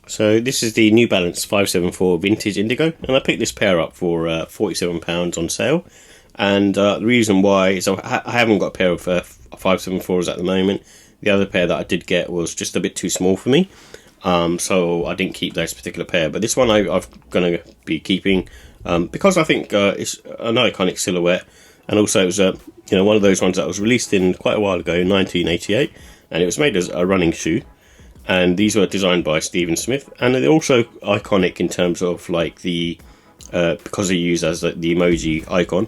So this is the New Balance 574 Vintage Indigo, and I picked this pair up for £47 on sale. And the reason why is I haven't got a pair of 574s at the moment. The other pair that I did get was just a bit too small for me, so I didn't keep this particular pair. But this one I'm going to be keeping because I think it's an iconic silhouette, and also it was one of those ones that was released in quite a while ago, 1988, and it was made as a running shoe. And these were designed by Stephen Smith, and they're also iconic in terms of like the because they use as the emoji icon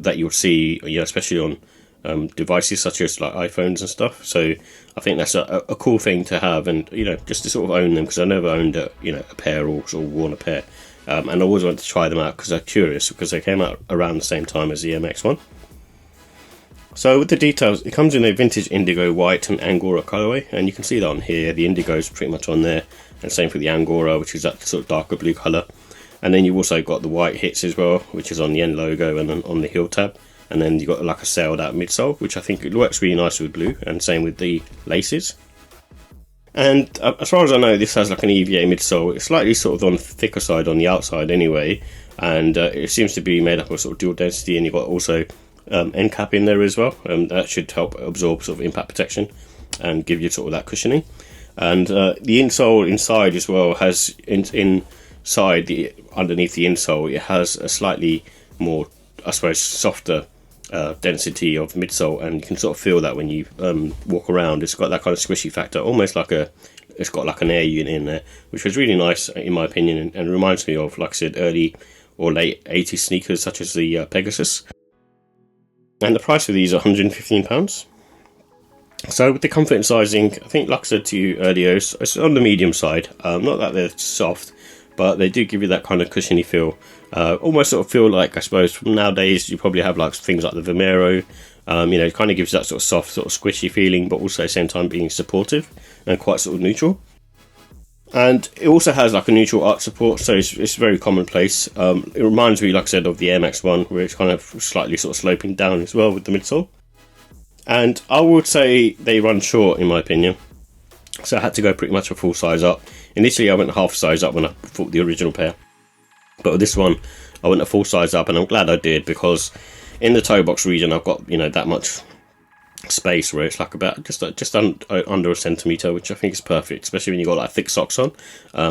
that you'll see, especially on devices such as like iPhones and stuff. So I think that's a cool thing to have, and just to sort of own them, because I never owned a pair or sort of worn a pair, and I always wanted to try them out because I'm curious, because they came out around the same time as the MX1. So with the details, it comes in a vintage indigo white and Angorao colourway, and you can see that on here. The indigo is pretty much on there, and same for the Angorao, which is that sort of darker blue colour. And then you've also got the white hits as well, which is on the end logo and then on the heel tab. And then you've got like a sailed out midsole, which I think it works really nice with blue, and same with the laces. And as far as I know, this has like an EVA midsole. It's slightly sort of on the thicker side on the outside anyway, and it seems to be made up of sort of dual density, and you've got also Encap in there as well. That should help absorb sort of impact protection and give you sort of that cushioning. And the insole inside as well has inside underneath the insole, it has a slightly more, I suppose, softer density of midsole, and you can sort of feel that when you walk around. It's got that kind of squishy factor, almost like it's got like an air unit in there, which was really nice in my opinion, and reminds me of, like I said, early or late 80s sneakers such as the Pegasus. And the price of these are £115. So with the comfort and sizing, I think, like I said to you earlier, it's on the medium side. Not that they're soft, but they do give you that kind of cushiony feel. Almost sort of feel like, I suppose, from nowadays you probably have like things like the Vomero. It kind of gives that sort of soft, sort of squishy feeling, but also at the same time being supportive and quite sort of neutral. And it also has like a neutral arch support, so it's very commonplace. It reminds me, like I said, of the Air Max 1, where it's kind of slightly sort of sloping down as well with the midsole. And I would say they run short in my opinion, so I had to go pretty much a full size up. Initially I went half size up when I bought the original pair, but with this one I went a full size up, and I'm glad I did, because in the toe box region I've got that much space where it's like about just under a centimetre, which I think is perfect, especially when you've got like thick socks on.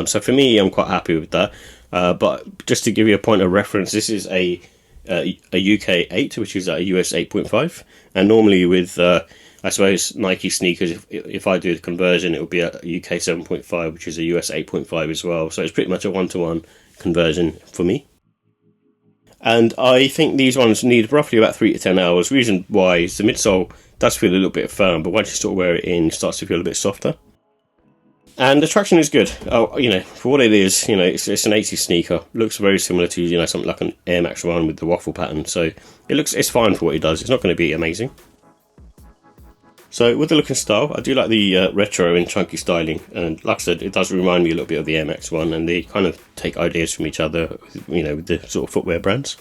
So for me, I'm quite happy with that. But just to give you a point of reference, this is a UK 8, which is a US 8.5, and normally with I suppose Nike sneakers, if I do the conversion, it would be a UK 7.5, which is a US 8.5 as well. So it's pretty much a 1-to-1 conversion for me. And I think these ones need roughly about 3 to 10 hours. Reason why is the midsole does feel a little bit firm, but once you sort of wear it in, it starts to feel a bit softer. And the traction is good. For what it is, it's an 80s sneaker. Looks very similar to something like an Air Max 1 with the waffle pattern. So it's fine for what it does. It's not going to be amazing. So with the look and style, I do like the retro and chunky styling, and like I said, it does remind me a little bit of the Air Max 1, and they kind of take ideas from each other, with the sort of footwear brands.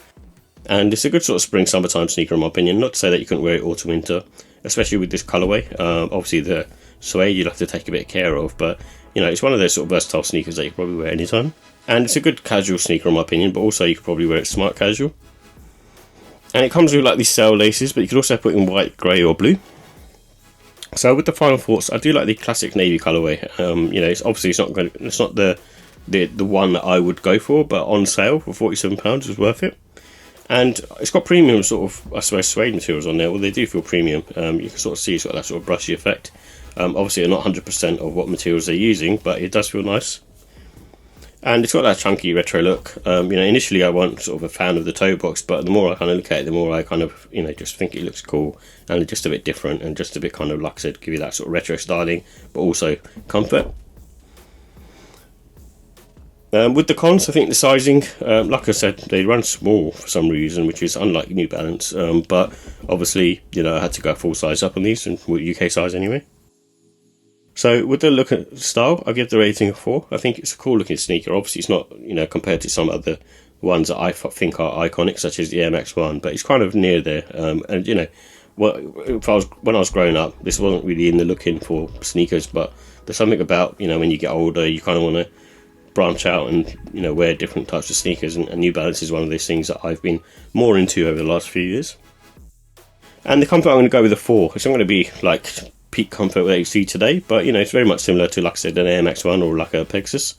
And it's a good sort of spring summertime sneaker in my opinion. Not to say that you couldn't wear it autumn winter, especially with this colourway. Obviously the suede you'd have to take a bit of care of, but it's one of those sort of versatile sneakers that you can probably wear anytime. And it's a good casual sneaker in my opinion, but also you could probably wear it smart casual. And it comes with like these sail laces, but you could also put it in white, grey or blue. So with the final thoughts, I do like the classic navy colourway. It's obviously it's not the one that I would go for, but on sale for £47 is worth it. And it's got premium sort of, I suppose, suede materials on there. Well, they do feel premium. You can sort of see it's got that sort of brushy effect. Obviously, they're not 100% of what materials they're using, but it does feel nice. And it's got that chunky retro look. Initially I wasn't sort of a fan of the toe box, but the more I kind of look at it, the more I kind of, just think it looks cool and just a bit different, and just a bit kind of, like I said, give you that sort of retro styling, but also comfort. With the cons, I think the sizing, like I said, they run small for some reason, which is unlike New Balance. But obviously, I had to go full size up on these, and UK size anyway. So with the look and style, I give the rating a 4. I think it's a cool looking sneaker. Obviously, it's not compared to some other ones that I think are iconic, such as the Air Max 1, but it's kind of near there. And when I was growing up, this wasn't really in the looking for sneakers, but there's something about, when you get older, you kind of want to branch out and wear different types of sneakers, and New Balance is one of those things that I've been more into over the last few years. And the comfort, I'm going to go with a 4. It's not going to be like peak comfort that you see today, but it's very much similar to, like I said, an Air Max 1 or like a Pegasus.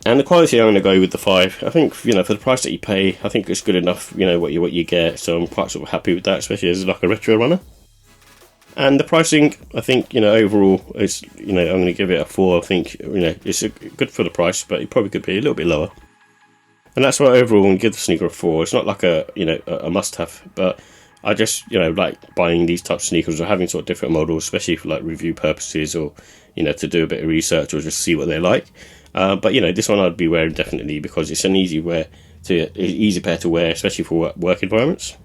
And the quality, I'm going to go with the 5. I think, for the price that you pay, I think it's good enough, what you get. So I'm quite sort of happy with that, especially as like a retro runner. And the pricing, I think, overall, is, I'm going to give it a 4. I think, it's good for the price, but it probably could be a little bit lower. And that's why overall I'm going to give the sneaker a 4. It's not like a must-have, but I just, like buying these types of sneakers or having sort of different models, especially for like review purposes or, to do a bit of research or just see what they're like. But, this one I'd be wearing definitely because it's an easy pair to wear, especially for work environments.